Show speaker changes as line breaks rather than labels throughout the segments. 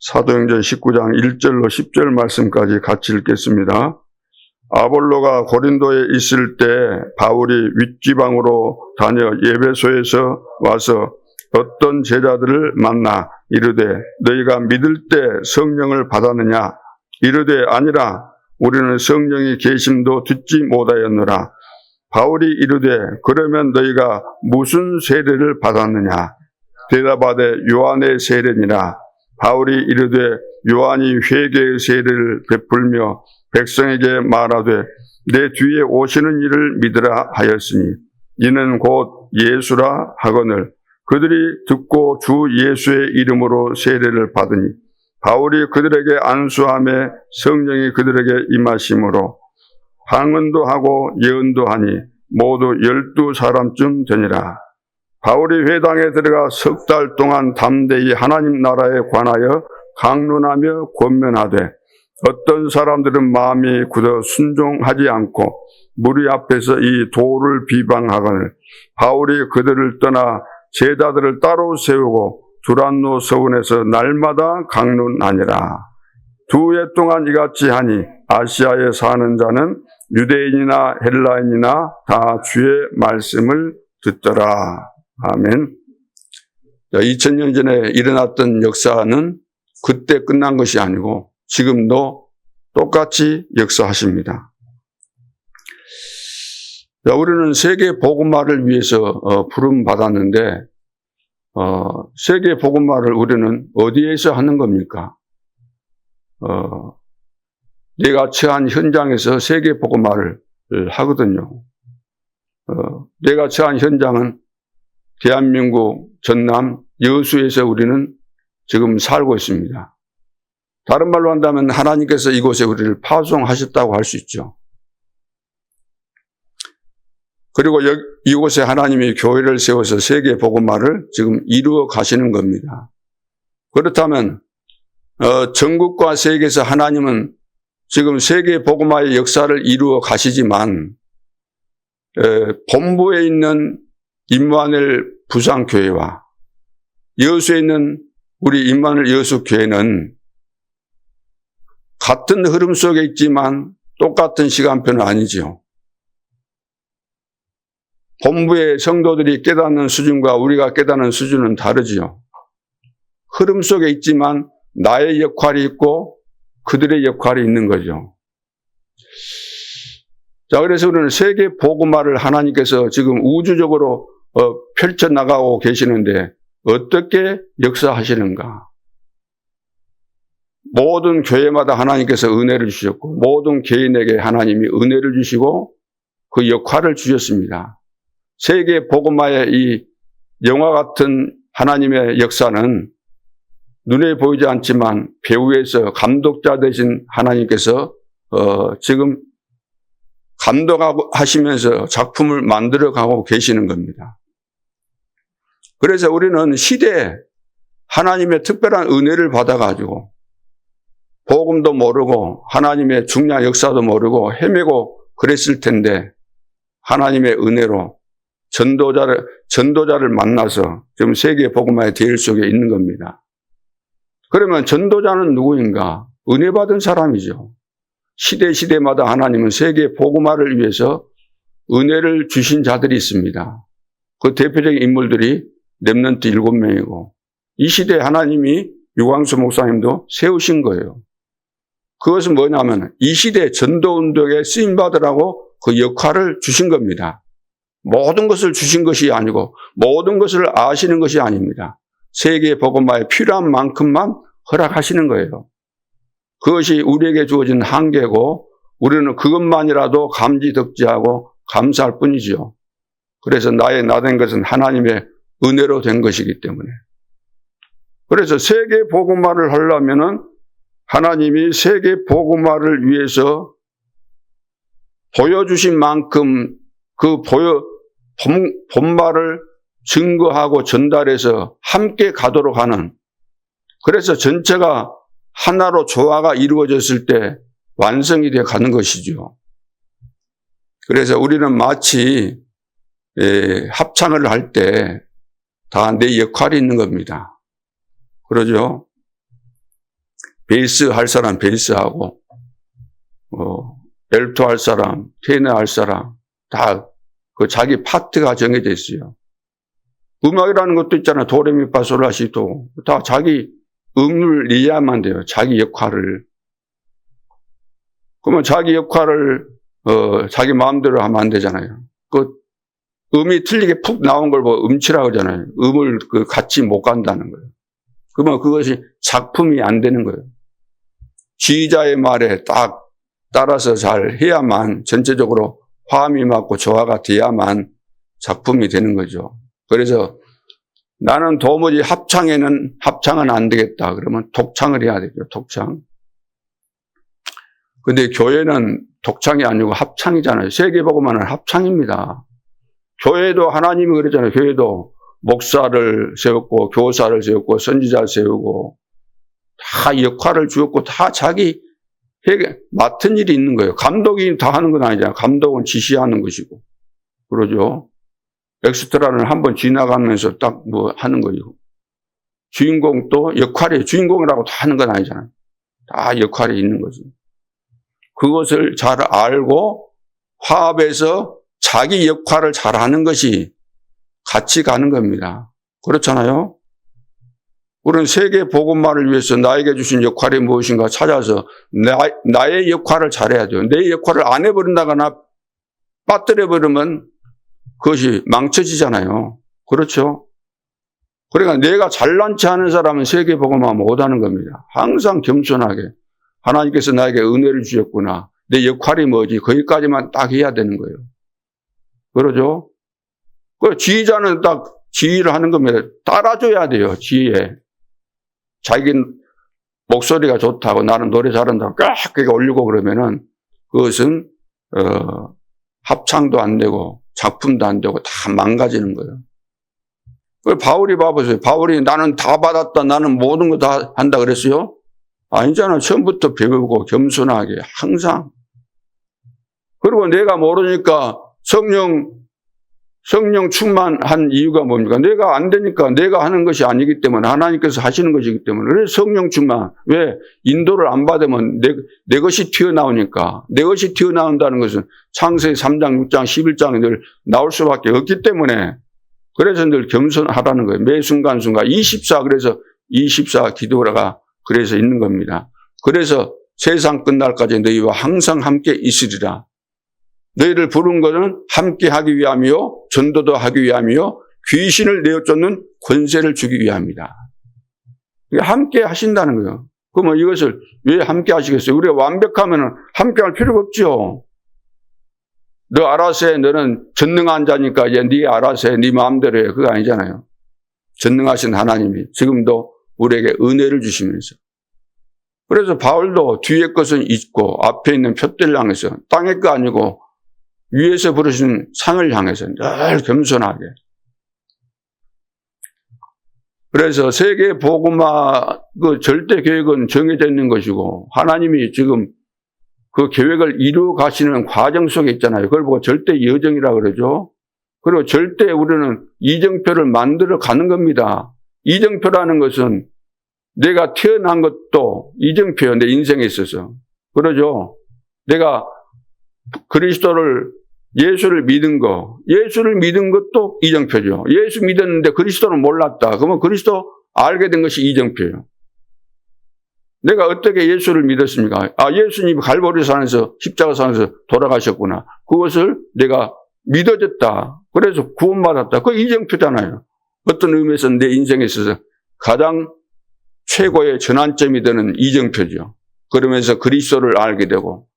사도행전 19장 1절로 10절 말씀까지 같이 읽겠습니다. 아볼로가 고린도에 있을 때 바울이 윗지방으로 다녀 예배소에서 와서 어떤 제자들을 만나 이르되 너희가 믿을 때 성령을 받았느냐? 이르되 아니라 우리는 성령이 계심도 듣지 못하였노라. 바울이 이르되 그러면 너희가 무슨 세례를 받았느냐? 대답하되 요한의 세례니라. 바울이 이르되 요한이 회개의 세례를 베풀며 백성에게 말하되 내 뒤에 오시는 이를 믿으라 하였으니 이는 곧 예수라 하거늘 그들이 듣고 주 예수의 이름으로 세례를 받으니 바울이 그들에게 안수하매 성령이 그들에게 임하심으로 방언도 하고 예언도 하니 모두 12사람쯤 되니라. 바울이 회당에 들어가 석 달 동안 담대히 하나님 나라에 관하여 강론하며 권면하되 어떤 사람들은 마음이 굳어 순종하지 않고 무리 앞에서 이 도를 비방하거늘 바울이 그들을 떠나 제자들을 따로 세우고 두란노 서원에서 날마다 강론하니라. 2해 동안 이같이 하니 아시아에 사는 자는 유대인이나 헬라인이나 다 주의 말씀을 듣더라. 아멘. 2000년 전에 일어났던 역사는 그때 끝난 것이 아니고 지금도 똑같이 역사하십니다. 우리는 세계 복음화를 위해서 부름받았는데 세계 복음화를 우리는 어디에서 하는 겁니까? 내가 처한 현장에서 세계 복음화를 하거든요. 내가 처한 현장은 대한민국 전남 여수에서 우리는 지금 살고 있습니다. 다른 말로 한다면 하나님께서 이곳에 우리를 파송하셨다고 할 수 있죠. 그리고 이곳에 하나님이 교회를 세워서 세계 복음화를 지금 이루어 가시는 겁니다. 그렇다면 전국과 세계에서 하나님은 지금 세계 복음화의 역사를 이루어 가시지만 본부에 있는 임마누엘 부산교회와 여수에 있는 우리 임마누엘 여수교회는 같은 흐름 속에 있지만 똑같은 시간표는 아니죠. 본부의 성도들이 깨닫는 수준과 우리가 깨닫는 수준은 다르지요. 흐름 속에 있지만 나의 역할이 있고 그들의 역할이 있는 거죠. 자, 그래서 우리는 세계 복음화를 하나님께서 지금 우주적으로 펼쳐나가고 계시는데 어떻게 역사하시는가? 모든 교회마다 하나님께서 은혜를 주셨고 모든 개인에게 하나님이 은혜를 주시고 그 역할을 주셨습니다. 세계 복음화의 이 영화 같은 하나님의 역사는 눈에 보이지 않지만 배후에서 감독자 되신 하나님께서 지금 감독하시면서 작품을 만들어가고 계시는 겁니다. 그래서 우리는 시대에 하나님의 특별한 은혜를 받아가지고 복음도 모르고 하나님의 중요한 역사도 모르고 헤매고 그랬을 텐데 하나님의 은혜로 전도자를 만나서 지금 세계 복음화의 대열 속에 있는 겁니다. 그러면 전도자는 누구인가? 은혜 받은 사람이죠. 시대마다 하나님은 세계 복음화를 위해서 은혜를 주신 자들이 있습니다. 그 대표적인 인물들이 렘넌트 7명이고 이 시대에 하나님이 유광수 목사님도 세우신 거예요. 그것은 뭐냐면 이 시대 전도운동에 쓰임받으라고 그 역할을 주신 겁니다. 모든 것을 주신 것이 아니고 모든 것을 아시는 것이 아닙니다. 세계 복음화에 필요한 만큼만 허락하시는 거예요. 그것이 우리에게 주어진 한계고 우리는 그것만이라도 감지덕지하고 감사할 뿐이죠. 그래서 나의 나된 것은 하나님의 은혜로 된 것이기 때문에. 그래서 세계 복음화를 하려면은 하나님이 세계 복음화를 위해서 보여주신 만큼 그 본말을 증거하고 전달해서 함께 가도록 하는, 그래서 전체가 하나로 조화가 이루어졌을 때 완성이 되어 가는 것이죠. 그래서 우리는 마치 합창을 할 때 다 내 역할이 있는 겁니다. 그러죠? 베이스 할 사람 베이스하고, 엘토 할 사람, 테너 할 사람, 다 그 자기 파트가 정해져 있어요. 음악이라는 것도 있잖아요. 도레미파솔라시도. 다 자기 음을 이해하면 돼요. 자기 역할을. 그러면 자기 역할을, 자기 마음대로 하면 안 되잖아요. 그 음이 틀리게 푹 나온 걸 뭐 음치라고 하잖아요. 음을 같이 못 간다는 거예요. 그러면 그것이 작품이 안 되는 거예요. 지휘자의 말에 딱 따라서 잘 해야만 전체적으로 화음이 맞고 조화가 돼야만 작품이 되는 거죠. 그래서 나는 도무지 합창은 안 되겠다. 그러면 독창을 해야 되죠. 독창. 근데 교회는 독창이 아니고 합창이잖아요. 세계복음화는 합창입니다. 교회도 하나님이 그랬잖아요. 교회도 목사를 세웠고 교사를 세웠고 선지자를 세우고 다 역할을 주었고 다 자기 맡은 일이 있는 거예요. 감독이 다 하는 건 아니잖아요. 감독은 지시하는 것이고. 그러죠. 엑스트라는 한번 지나가면서 딱 뭐 하는 거예요. 주인공도 역할이 주인공이라고 다 하는 건 아니잖아요. 다 역할이 있는 거죠. 그것을 잘 알고 화합해서 자기 역할을 잘 하는 것이 같이 가는 겁니다. 그렇잖아요. 우리는 세계 복음화를 위해서 나에게 주신 역할이 무엇인가 찾아서 나의 역할을 잘해야 돼요. 내 역할을 안 해버린다거나 빠뜨려버리면 그것이 망쳐지잖아요. 그렇죠? 그러니까 내가 잘난 체 하는 사람은 세계 복음화 못하는 겁니다. 항상 겸손하게 하나님께서 나에게 은혜를 주셨구나. 내 역할이 뭐지? 거기까지만 딱 해야 되는 거예요. 그러죠? 그 지휘자는 딱 지휘를 하는 겁니다. 따라줘야 돼요. 지휘에. 자기 목소리가 좋다고 나는 노래 잘한다고 깍 올리고 그러면은 그것은 합창도 안 되고 작품도 안 되고 다 망가지는 거예요. 바울이 봐보세요. 바울이 나는 다 받았다. 나는 모든 거 다 한다 그랬어요? 아니잖아. 처음부터 배우고 겸손하게 항상. 그리고 내가 모르니까 성령 충만한 이유가 뭡니까? 내가 안 되니까 내가 하는 것이 아니기 때문에 하나님께서 하시는 것이기 때문에. 그래서 성령 충만. 왜? 인도를 안 받으면 내 것이 튀어나오니까. 내 것이 튀어나온다는 것은 창세기 3장, 6장, 11장에 늘 나올 수밖에 없기 때문에 그래서 늘 겸손하라는 거예요. 매 순간순간 24 그래서 24 기도가 그래서 있는 겁니다. 그래서 세상 끝날까지 너희와 항상 함께 있으리라. 너희를 부른 것은 함께 하기 위함이요 전도도 하기 위함이요 귀신을 내어쫓는 권세를 주기 위함이다. 함께 하신다는 거예요. 그러면 이것을 왜 함께 하시겠어요? 우리가 완벽하면 함께 할 필요가 없죠. 너 알아서 해. 너는 전능한 자니까 이제 네 알아서 해. 네 마음대로 해. 그거 아니잖아요. 전능하신 하나님이 지금도 우리에게 은혜를 주시면서. 그래서 바울도 뒤에 것은 잊고 앞에 있는 표대를 향해서 땅의 거 아니고 위에서 부르신 상을 향해서 늘 겸손하게. 그래서 세계 복음화 그 절대 계획은 정해져 있는 것이고 하나님이 지금 그 계획을 이루어 가시는 과정 속에 있잖아요. 그걸 보고 절대 여정이라고 그러죠. 그리고 절대 우리는 이정표를 만들어 가는 겁니다. 이정표라는 것은 내가 태어난 것도 이정표예요. 내 인생에 있어서. 그러죠. 내가 그리스도를 예수를 믿은 것도 이정표죠. 예수 믿었는데 그리스도를 몰랐다. 그러면 그리스도 알게 된 것이 이정표예요. 내가 어떻게 예수를 믿었습니까? 예수님이 갈보리산에서 십자가산에서 돌아가셨구나. 그것을 내가 믿어졌다. 그래서 구원받았다. 그 이정표잖아요. 어떤 의미에서는 내 인생에 있어서 가장 최고의 전환점이 되는 이정표죠. 그러면서 그리스도를 알게 되고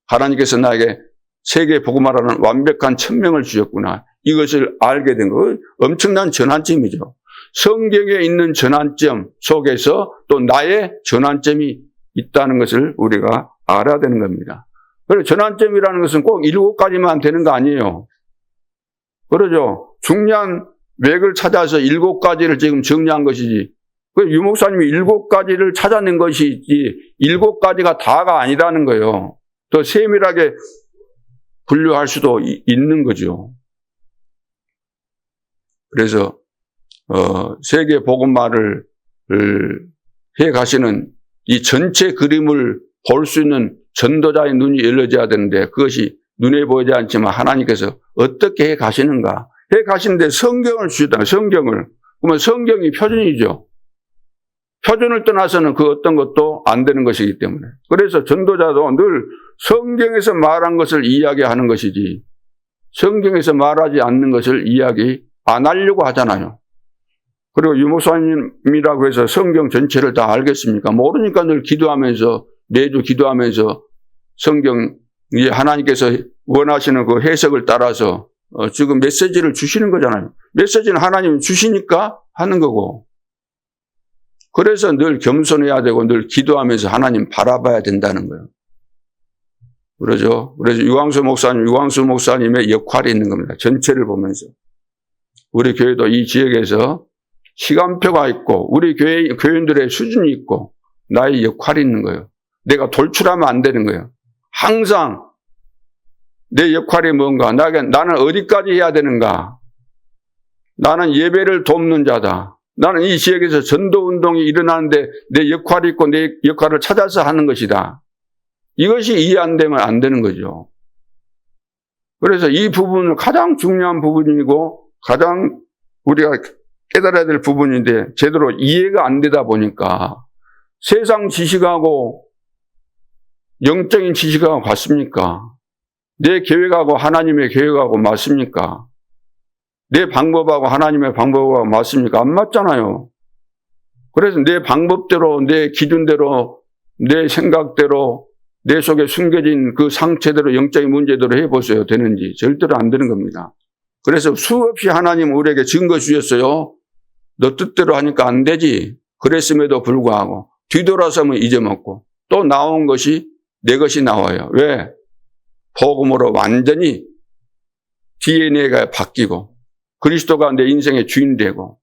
하나님께서 나에게 세계 복음화라는 완벽한 천명을 주셨구나. 이것을 알게 된 거 엄청난 전환점이죠. 성경에 있는 전환점 속에서 또 나의 전환점이 있다는 것을 우리가 알아야 되는 겁니다. 그래서 전환점이라는 것은 꼭 7가지만 되는 거 아니에요. 그러죠. 중요한 맥을 찾아서 7가지를 지금 정리한 것이지. 유 목사님이 7가지를 찾아낸 것이지 7가지가 다가 아니라는 거예요. 더 세밀하게 분류할 수도 있는 거죠. 그래서 세계 복음화를 해 가시는 이 전체 그림을 볼 수 있는 전도자의 눈이 열려져야 되는데 그것이 눈에 보이지 않지만 하나님께서 어떻게 해 가시는가? 해 가시는데 성경을 주시다. 성경을. 그러면 성경이 표준이죠. 표준을 떠나서는 그 어떤 것도 안 되는 것이기 때문에. 그래서 전도자도 늘 성경에서 말한 것을 이야기하는 것이지 성경에서 말하지 않는 것을 이야기 안 하려고 하잖아요. 그리고 유목사님이라고 해서 성경 전체를 다 알겠습니까? 모르니까 늘 기도하면서 매주 기도하면서 성경 하나님께서 원하시는 그 해석을 따라서 지금 메시지를 주시는 거잖아요. 메시지는 하나님이 주시니까 하는 거고. 그래서 늘 겸손해야 되고 늘 기도하면서 하나님 바라봐야 된다는 거예요. 그러죠. 그래서 유광수 목사님의 역할이 있는 겁니다. 전체를 보면서. 우리 교회도 이 지역에서 시간표가 있고 우리 교인들의 수준이 있고 나의 역할이 있는 거예요. 내가 돌출하면 안 되는 거예요. 항상 내 역할이 뭔가, 나는 어디까지 해야 되는가? 나는 예배를 돕는 자다. 나는 이 지역에서 전도운동이 일어나는데 내 역할이 있고 내 역할을 찾아서 하는 것이다. 이것이 이해 안 되면 안 되는 거죠. 그래서 이 부분은 가장 중요한 부분이고 가장 우리가 깨달아야 될 부분인데 제대로 이해가 안 되다 보니까 세상 지식하고 영적인 지식하고 같습니까? 내 계획하고 하나님의 계획하고 맞습니까? 내 방법하고 하나님의 방법하고 맞습니까? 안 맞잖아요. 그래서 내 방법대로, 내 기준대로, 내 생각대로, 내 속에 숨겨진 그 상처대로 영적인 문제대로 해보세요. 되는지. 절대로 안 되는 겁니다. 그래서 수없이 하나님 우리에게 증거 주셨어요. 너 뜻대로 하니까 안 되지. 그랬음에도 불구하고 뒤돌아서면 잊어먹고 또 나온 것이 내 것이 나와요. 왜? 복음으로 완전히 DNA가 바뀌고 그리스도가 내 인생의 주인 되고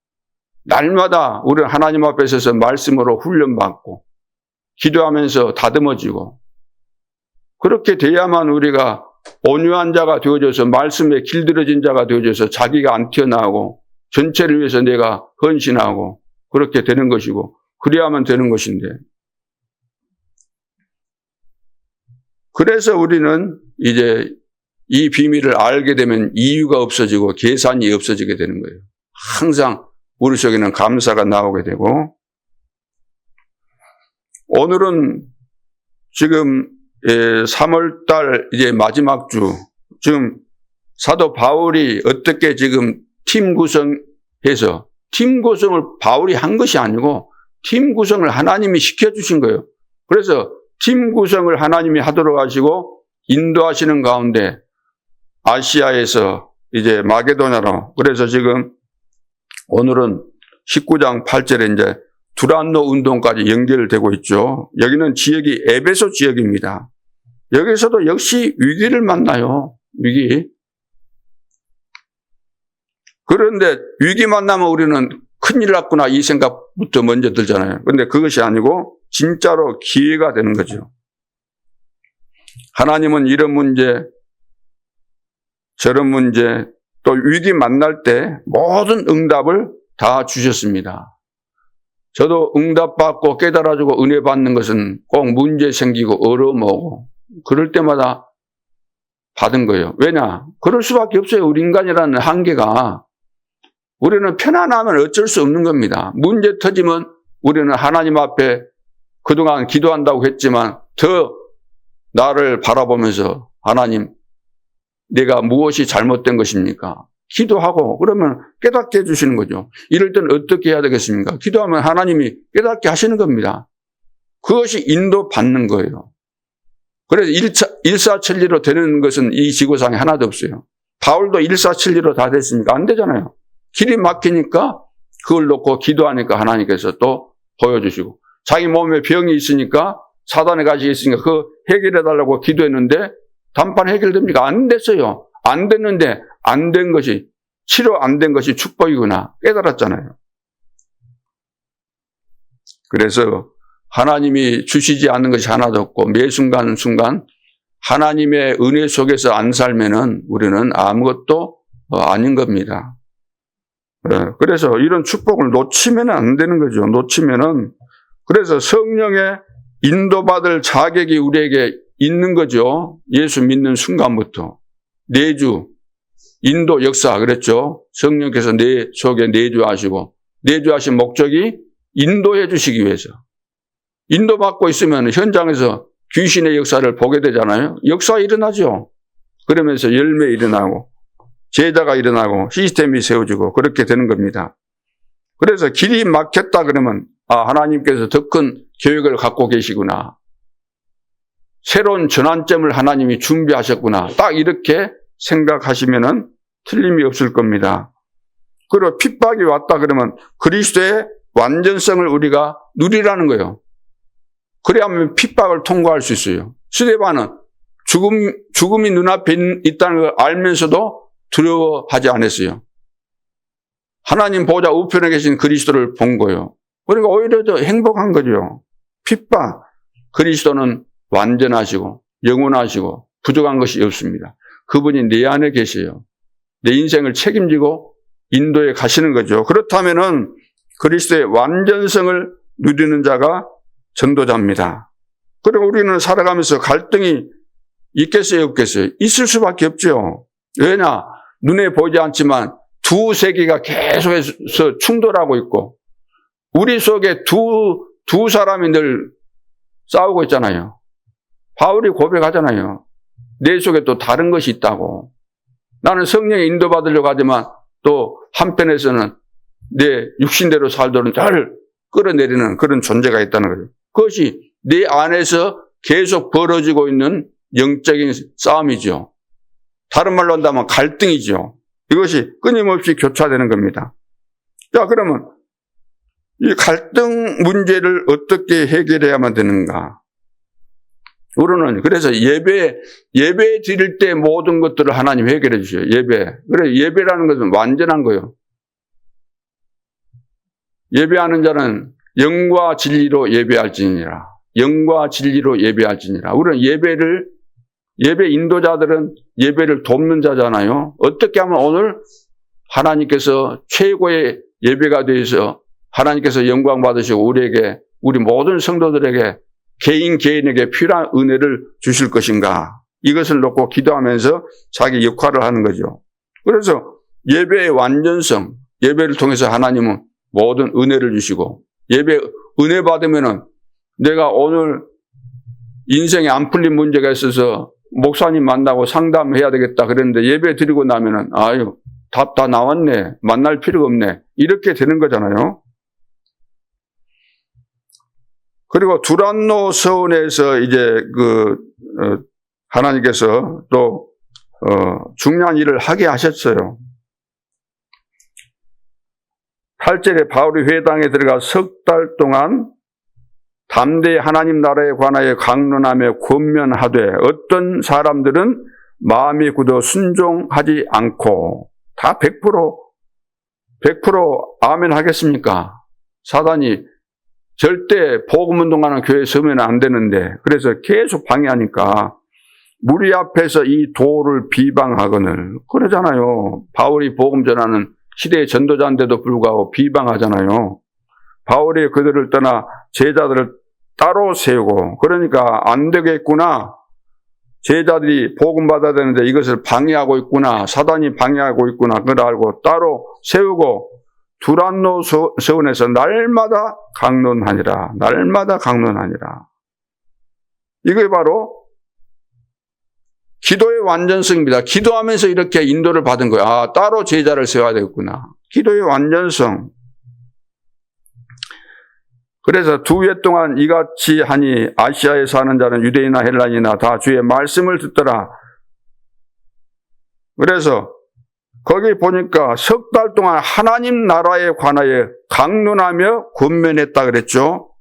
날마다 우리는 하나님 앞에 서서 말씀으로 훈련받고 기도하면서 다듬어지고 그렇게 돼야만 우리가 온유한 자가 되어져서 말씀에 길들여진 자가 되어져서 자기가 안 튀어나오고 전체를 위해서 내가 헌신하고 그렇게 되는 것이고 그래야만 되는 것인데 그래서 우리는 이제 이 비밀을 알게 되면 이유가 없어지고 계산이 없어지게 되는 거예요. 항상 우리 속에는 감사가 나오게 되고 오늘은 지금 3월달 이제 마지막 주 지금 사도 바울이 어떻게 지금 팀 구성해서 팀 구성을 바울이 한 것이 아니고 팀 구성을 하나님이 시켜주신 거예요. 그래서 팀 구성을 하나님이 하도록 하시고 인도하시는 가운데 아시아에서 이제 마게도냐로 그래서 지금 오늘은 19장 8절에 이제 두란노 운동까지 연결되고 있죠. 여기는 지역이 에베소 지역입니다. 여기서도 역시 위기를 만나요. 위기. 그런데 위기 만나면 우리는 큰일 났구나 이 생각부터 먼저 들잖아요. 그런데 그것이 아니고 진짜로 기회가 되는 거죠. 하나님은 이런 문제, 저런 문제, 또 위기 만날 때 모든 응답을 다 주셨습니다. 저도 응답받고 깨달아주고 은혜 받는 것은 꼭 문제 생기고 어려움 오고 그럴 때마다 받은 거예요. 왜냐? 그럴 수밖에 없어요. 우리 인간이라는 한계가. 우리는 편안하면 어쩔 수 없는 겁니다. 문제 터지면 우리는 하나님 앞에 그동안 기도한다고 했지만 더 나를 바라보면서 하나님 내가 무엇이 잘못된 것입니까? 기도하고 그러면 깨닫게 해주시는 거죠. 이럴 때는 어떻게 해야 되겠습니까? 기도하면 하나님이 깨닫게 하시는 겁니다. 그것이 인도받는 거예요. 그래서 일사천리로 되는 것은 이 지구상에 하나도 없어요. 바울도 일사천리로 다 됐습니까? 안 되잖아요. 길이 막히니까 그걸 놓고 기도하니까 하나님께서 또 보여주시고 자기 몸에 병이 있으니까 사단의 가시가 있으니까 그 해결해달라고 기도했는데 단판 해결됩니까? 안 됐어요. 안 됐는데 안 된 것이 치료 안 된 것이 축복이구나 깨달았잖아요. 그래서 하나님이 주시지 않는 것이 하나도 없고 매 순간순간 하나님의 은혜 속에서 안 살면은 우리는 아무것도 아닌 겁니다. 그래서 이런 축복을 놓치면 안 되는 거죠. 놓치면은 그래서 성령의 인도받을 자격이 우리에게 있는 거죠. 예수 믿는 순간부터. 내주, 인도 역사 그랬죠. 성령께서 내 속에 내주하시고, 내주하신 목적이 인도해 주시기 위해서. 인도받고 있으면 현장에서 귀신의 역사를 보게 되잖아요. 역사 일어나죠. 그러면서 열매 일어나고 제자가 일어나고 시스템이 세워지고 그렇게 되는 겁니다. 그래서 길이 막혔다 그러면 하나님께서 더 큰 계획을 갖고 계시구나. 새로운 전환점을 하나님이 준비하셨구나. 딱 이렇게 생각하시면은 틀림이 없을 겁니다. 그리고 핍박이 왔다 그러면 그리스도의 완전성을 우리가 누리라는 거예요. 그래야만 핍박을 통과할 수 있어요. 스데반은 죽음이 눈앞에 있다는 걸 알면서도 두려워하지 않았어요. 하나님 보좌 우편에 계신 그리스도를 본 거예요. 그러니까 오히려 더 행복한 거죠. 핍박, 그리스도는 완전하시고 영원하시고 부족한 것이 없습니다. 그분이 내 안에 계세요. 내 인생을 책임지고 인도에 가시는 거죠. 그렇다면은 그리스도의 완전성을 누리는 자가 전도자입니다. 그리고 우리는 살아가면서 갈등이 있겠어요, 없겠어요? 있을 수밖에 없죠. 왜냐? 눈에 보이지 않지만 두 세계가 계속해서 충돌하고 있고 우리 속에 두 사람이 늘 싸우고 있잖아요. 바울이 고백하잖아요. 내 속에 또 다른 것이 있다고. 나는 성령에 인도받으려고 하지만 또 한편에서는 내 육신대로 살도록 나를 끌어내리는 그런 존재가 있다는 거죠. 그것이 내 안에서 계속 벌어지고 있는 영적인 싸움이죠. 다른 말로 한다면 갈등이죠. 이것이 끊임없이 교차되는 겁니다. 자, 그러면 이 갈등 문제를 어떻게 해결해야만 되는가? 우리는 그래서 예배 드릴 때 모든 것들을 하나님 해결해 주셔요. 예배. 그래 예배라는 것은 완전한 거예요. 예배하는 자는 영과 진리로 예배할지니라. 영과 진리로 예배할지니라. 우리는 예배 인도자들은 예배를 돕는 자잖아요. 어떻게 하면 오늘 하나님께서 최고의 예배가 되어서 하나님께서 영광 받으시고 우리 모든 성도들에게 개인에게 필요한 은혜를 주실 것인가. 이것을 놓고 기도하면서 자기 역할을 하는 거죠. 그래서 예배의 완전성, 예배를 통해서 하나님은 모든 은혜를 주시고 은혜 받으면은 내가 오늘 인생에 안 풀린 문제가 있어서 목사님 만나고 상담해야 되겠다 그랬는데 예배 드리고 나면은 답 다 나왔네. 만날 필요가 없네. 이렇게 되는 거잖아요. 그리고 두란노 서원에서 이제 하나님께서 또 중요한 일을 하게 하셨어요. 8절에 바울이 회당에 들어가 석 달 동안 담대히 하나님 나라에 관하여 강론하며 권면하되 어떤 사람들은 마음이 굳어 순종하지 않고 다 100% 아멘 하겠습니까? 사단이 절대 복음운동하는 교회에 서면 안 되는데 그래서 계속 방해하니까 무리 앞에서 이 도를 비방하거늘 그러잖아요. 바울이 복음 전하는 시대의 전도자인데도 불구하고 비방하잖아요. 바울이 그들을 떠나 제자들을 따로 세우고 그러니까 안 되겠구나. 제자들이 복음 받아야 되는데 이것을 방해하고 있구나. 사단이 방해하고 있구나. 그걸 알고 따로 세우고 두란노 서원에서 날마다 강론하니라. 날마다 강론하니라. 이게 바로 기도의 완전성입니다. 기도하면서 이렇게 인도를 받은 거야. 따로 제자를 세워야 되겠구나. 기도의 완전성. 그래서 2회 동안 이같이 하니 아시아에 사는 자는 유대인이나 헬라인이나 다 주의 말씀을 듣더라. 그래서 거기 보니까 석 달 동안 하나님 나라에 관하여 강론하며 권면했다 그랬죠.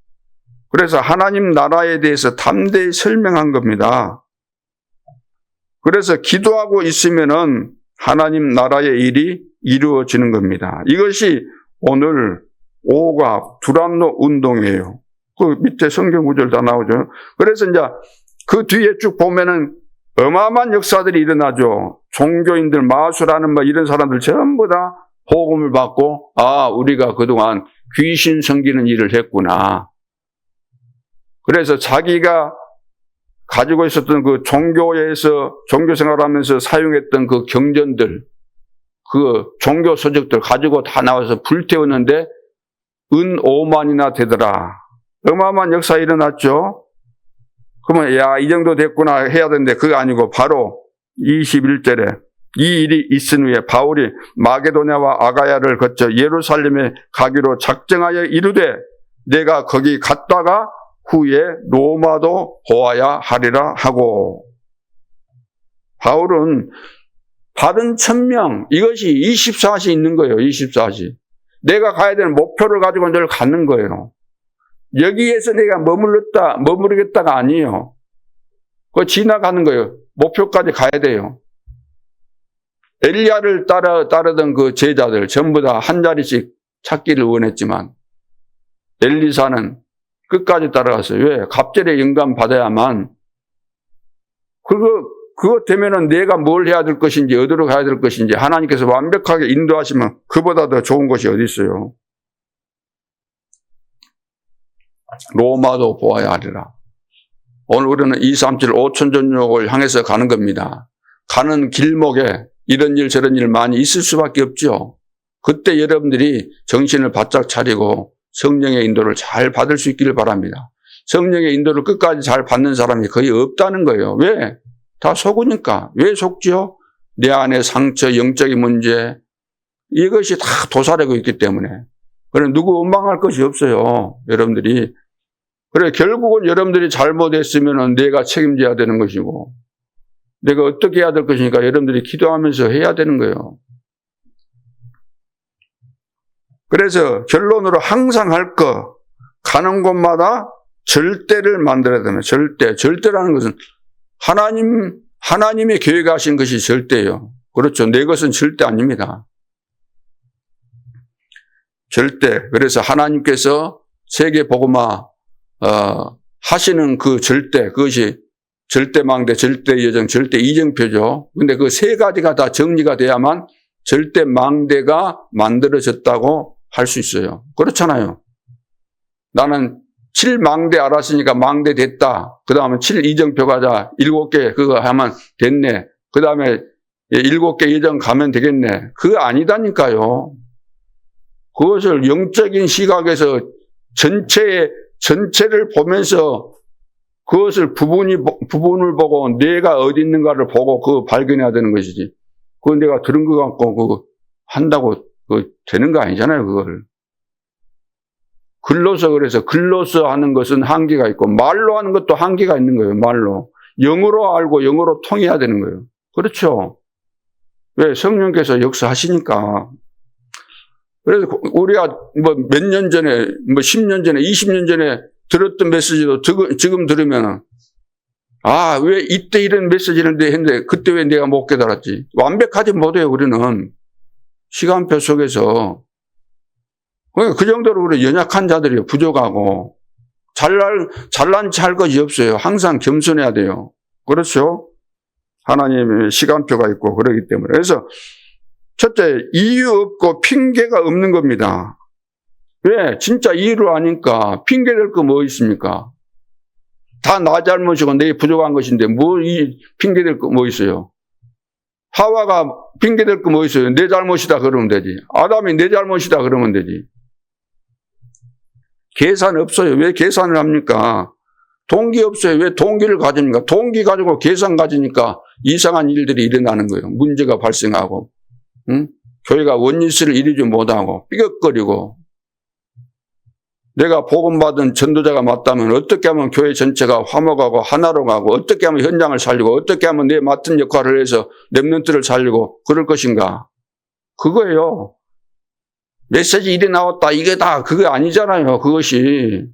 그래서 하나님 나라에 대해서 담대히 설명한 겁니다. 그래서 기도하고 있으면은 하나님 나라의 일이 이루어지는 겁니다. 이것이 오늘 5가 두란노 운동이에요. 그 밑에 성경 구절 다 나오죠. 그래서 이제 그 뒤에 쭉 보면은 어마어마한 역사들이 일어나죠. 종교인들, 마술하는 이런 사람들 전부 다 복음을 받고 우리가 그동안 귀신 섬기는 일을 했구나. 그래서 자기가 가지고 있었던 그 종교에서 종교 생활하면서 사용했던 그 경전들, 그 종교 서적들 가지고 다 나와서 불태웠는데 은 5만이나 되더라. 어마어마한 역사 일어났죠. 그러면 야, 이 정도 됐구나 해야 되는데 그거 아니고 바로 21절에 이 일이 있은 후에 바울이 마게도냐와 아가야를 거쳐 예루살렘에 가기로 작정하여 이르되 내가 거기 갔다가 후에 로마도 보아야 하리라 하고. 바울은 받은 천명, 이것이 24시 있는 거예요. 24시. 내가 가야 되는 목표를 가지고 늘 가는 거예요. 여기에서 내가 머무르겠다가 아니에요. 그거 지나가는 거예요. 목표까지 가야 돼요. 엘리야를 따르던 그 제자들 전부 다 한 자리씩 찾기를 원했지만 엘리사는 끝까지 따라갔어요. 왜? 갑절의 영감 받아야만. 그거 되면은 내가 뭘 해야 될 것인지, 어디로 가야 될 것인지 하나님께서 완벽하게 인도하시면 그보다 더 좋은 것이 어디 있어요. 로마도 보아야 하리라. 오늘 우리는 2, 3, 7, 5천 전역을 향해서 가는 겁니다. 가는 길목에 이런 일 저런 일 많이 있을 수밖에 없죠. 그때 여러분들이 정신을 바짝 차리고 성령의 인도를 잘 받을 수 있기를 바랍니다. 성령의 인도를 끝까지 잘 받는 사람이 거의 없다는 거예요. 왜? 다 속으니까. 왜 속지요? 내 안에 상처, 영적인 문제, 이것이 다 도사리고 있기 때문에. 그래 누구 원망할 것이 없어요. 여러분들이. 그래 결국은 여러분들이 잘못했으면 내가 책임져야 되는 것이고 내가 어떻게 해야 될 것이니까 여러분들이 기도하면서 해야 되는 거예요. 그래서 결론으로 항상 할 거, 가는 곳마다 절대를 만들어야 됩니다. 절대라는 것은 하나님의 계획하신 것이 절대예요. 그렇죠. 내 것은 절대 아닙니다. 절대. 그래서 하나님께서 세계 복음화 하시는 그 절대, 그것이 절대망대, 절대여정, 절대이정표죠. 근데 그 세 가지가 다 정리가 돼야만 절대망대가 만들어졌다고 할 수 있어요. 그렇잖아요. 나는 7망대 알았으니까 망대 됐다. 그 다음에 7이정표 가자. 7개 그거 하면 됐네. 그 다음에 7개 예정 가면 되겠네. 그거 아니다니까요. 그것을 영적인 시각에서 전체를 보면서 그것을 부분을 보고 내가 어디 있는가를 보고 그거 발견해야 되는 것이지. 그거 내가 들은 것 같고 그거 한다고 되는 거 아니잖아요, 그걸. 그래서 글로서 하는 것은 한계가 있고 말로 하는 것도 한계가 있는 거예요, 말로. 영어로 알고 영어로 통해야 되는 거예요. 그렇죠? 왜? 성령께서 역사하시니까. 그래서 우리가 몇 년 전에, 10년 전에, 20년 전에 들었던 메시지도 지금 들으면, 왜 이때 이런 메시지를 했는데 그때 왜 내가 못 깨달았지? 완벽하지 못해요, 우리는. 시간표 속에서. 그 정도로 우리 연약한 자들이 부족하고, 잘난 체 할 것이 없어요. 항상 겸손해야 돼요. 그렇죠? 하나님의 시간표가 있고 그러기 때문에. 그래서 첫째, 이유 없고 핑계가 없는 겁니다. 왜? 진짜 이유를 아니까 핑계댈 거 뭐 있습니까? 다 나 잘못이고 내 부족한 것인데 핑계댈 거 뭐 있어요? 하와가 핑계댈 거 뭐 있어요? 내 잘못이다 그러면 되지. 아담이 내 잘못이다 그러면 되지. 계산 없어요. 왜 계산을 합니까? 동기 없어요. 왜 동기를 가집니까? 동기 가지고 계산 가지니까 이상한 일들이 일어나는 거예요. 문제가 발생하고. 응? 교회가 원리스를 이루지 못하고 삐걱거리고. 내가 복음받은 전도자가 맞다면 어떻게 하면 교회 전체가 화목하고 하나로 가고 어떻게 하면 현장을 살리고 어떻게 하면 내 맡은 역할을 해서 렘넌트를 살리고 그럴 것인가. 그거예요. 메시지 일이 나왔다 이게 다 그거 아니잖아요. 그것이.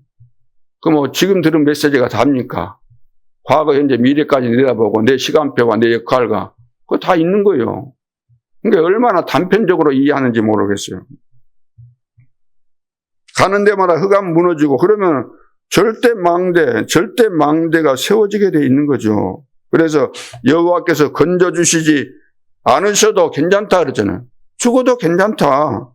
지금 들은 메시지가 답니까? 과거 현재 미래까지 내다보고 내 시간표와 내 역할과 그거 다 있는 거예요. 그러니까 얼마나 단편적으로 이해하는지 모르겠어요. 가는 데마다 흑암 무너지고 그러면 절대 망대가 세워지게 돼 있는 거죠. 그래서 여호와께서 건져주시지 않으셔도 괜찮다 그러잖아요. 죽어도 괜찮다.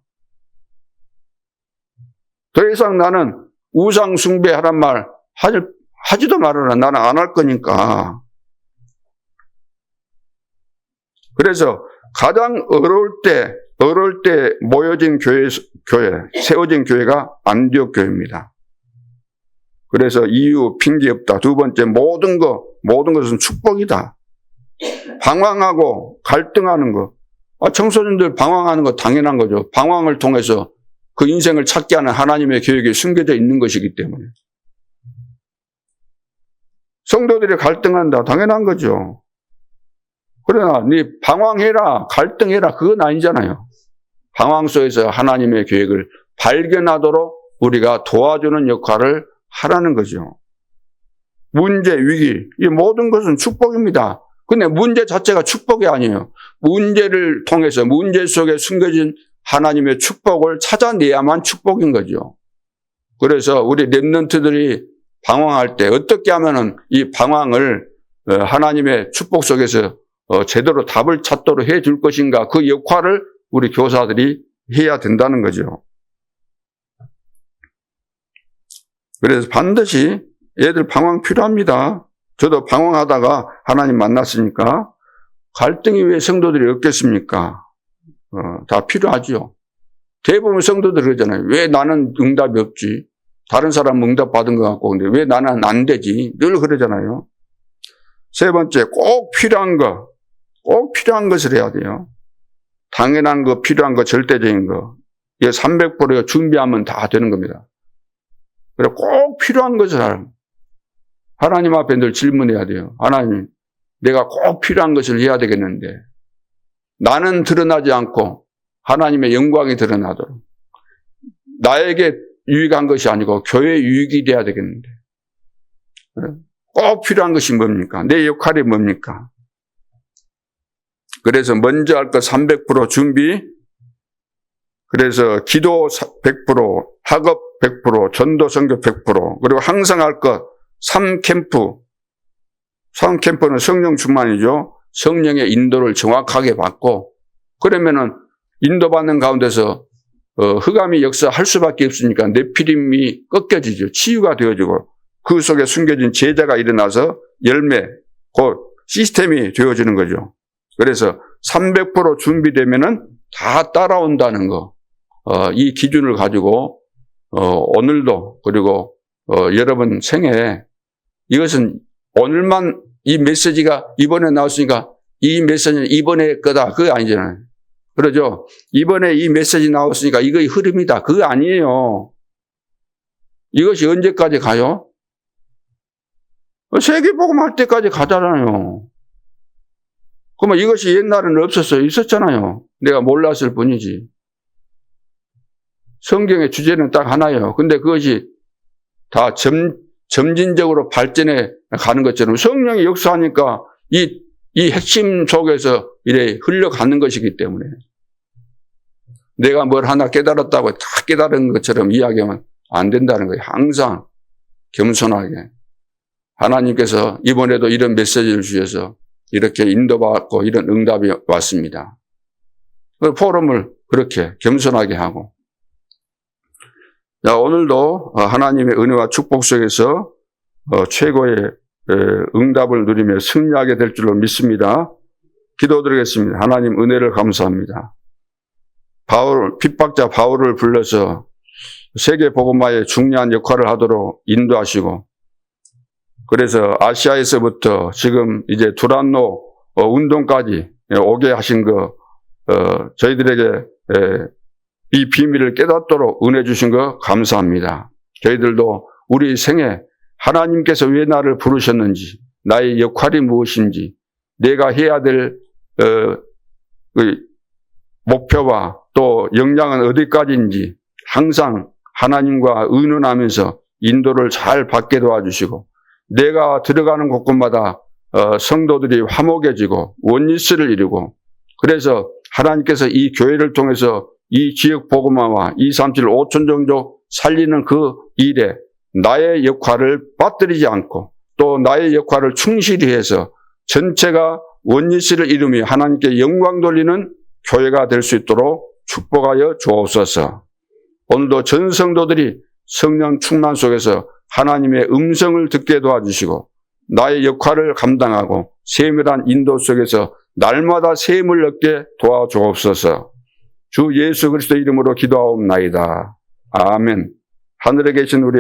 더 이상 나는 우상 숭배하란 말 하지도 말아라. 나는 안 할 거니까. 그래서 가장 어려울 때 모여진 교회, 세워진 교회가 안디옥 교회입니다. 그래서 이유, 핑계 없다. 두 번째, 모든 것은 축복이다. 방황하고 갈등하는 거. 청소년들 방황하는 거 당연한 거죠. 방황을 통해서 그 인생을 찾게 하는 하나님의 계획이 숨겨져 있는 것이기 때문에. 성도들이 갈등한다. 당연한 거죠. 그러나 네 방황해라, 갈등해라, 그건 아니잖아요. 방황 속에서 하나님의 계획을 발견하도록 우리가 도와주는 역할을 하라는 거죠. 문제, 위기, 이 모든 것은 축복입니다. 근데 문제 자체가 축복이 아니에요. 문제를 통해서 문제 속에 숨겨진 하나님의 축복을 찾아내야만 축복인 거죠. 그래서 우리 렘넌트들이 방황할 때 어떻게 하면은 이 방황을 하나님의 축복 속에서 제대로 답을 찾도록 해줄 것인가, 그 역할을 우리 교사들이 해야 된다는 거죠. 그래서 반드시 애들 방황 필요합니다. 저도 방황하다가 하나님 만났으니까 갈등이 왜 성도들이 없겠습니까? 다 필요하죠. 대부분 성도들 그러잖아요. 왜 나는 응답이 없지? 다른 사람 응답 받은 것 같고, 근데 왜 나는 안 되지? 늘 그러잖아요. 세 번째, 꼭 필요한 것을 해야 돼요. 당연한 거, 필요한 거, 절대적인 거. 이게 300% 준비하면 다 되는 겁니다. 그래, 꼭 필요한 것을 하라. 하나님 앞에 늘 질문해야 돼요. 하나님, 내가 꼭 필요한 것을 해야 되겠는데, 나는 드러나지 않고 하나님의 영광이 드러나도록, 나에게 유익한 것이 아니고 교회에 유익이 돼야 되겠는데, 꼭 필요한 것이 뭡니까? 내 역할이 뭡니까? 그래서 먼저 할 것 300% 준비, 그래서 기도 100%, 학업 100%, 전도 선교 100%, 그리고 항상 할 것 3캠프. 3캠프는 성령 충만이죠. 성령의 인도를 정확하게 받고, 그러면은 인도받는 가운데서 흑암이 역사할 수밖에 없으니까 네피림이 꺾여지죠. 치유가 되어지고, 그 속에 숨겨진 제자가 일어나서 열매, 곧 시스템이 되어지는 거죠. 그래서 300% 준비되면은 다 따라온다는 거. 이 기준을 가지고 오늘도, 그리고 여러분 생에, 이것은 오늘만 이 메시지가 이번에 나왔으니까 이 메시지는 이번에 거다, 그거 아니잖아요. 그러죠? 이번에 이 메시지 나왔으니까 이거의 흐름이다, 그거 아니에요. 이것이 언제까지 가요? 세계복음 할 때까지 가잖아요. 그러면 이것이 옛날에는 없었어요. 있었잖아요. 내가 몰랐을 뿐이지. 성경의 주제는 딱 하나예요. 근데 그것이 다 점진적으로 발전해 가는 것처럼 성령이 역사하니까 이 핵심 속에서 이래 흘러가는 것이기 때문에, 내가 뭘 하나 깨달았다고 다 깨달은 것처럼 이야기하면 안 된다는 거예요. 항상 겸손하게. 하나님께서 이번에도 이런 메시지를 주셔서 이렇게 인도받고 이런 응답이 왔습니다. 그 포럼을 그렇게 겸손하게 하고, 자, 오늘도 하나님의 은혜와 축복 속에서 최고의 응답을 누리며 승리하게 될 줄로 믿습니다. 기도드리겠습니다. 하나님 은혜를 감사합니다. 핍박자 바울을 불러서 세계 복음화에 중요한 역할을 하도록 인도하시고, 그래서 아시아에서부터 지금 이제 두란노 운동까지 오게 하신 거, 저희들에게 이 비밀을 깨닫도록 은혜 주신 거 감사합니다. 저희들도 우리 생에 하나님께서 왜 나를 부르셨는지, 나의 역할이 무엇인지, 내가 해야 될 목표와 또 역량은 어디까지인지 항상 하나님과 의논하면서 인도를 잘 받게 도와주시고, 내가 들어가는 곳곳마다 성도들이 화목해지고 원리스를 이루고, 그래서 하나님께서 이 교회를 통해서 이 지역 복음화와 237 5천 종족 살리는 그 일에 나의 역할을 빠뜨리지 않고 또 나의 역할을 충실히 해서 전체가 원리스를 이루며 하나님께 영광 돌리는 교회가 될 수 있도록 축복하여 주옵소서. 오늘도 전 성도들이 성령 충만 속에서 하나님의 음성을 듣게 도와주시고 나의 역할을 감당하고 세밀한 인도 속에서 날마다 셈을 얻게 도와주옵소서. 주 예수 그리스도 이름으로 기도하옵나이다. 아멘. 하늘에 계신 우리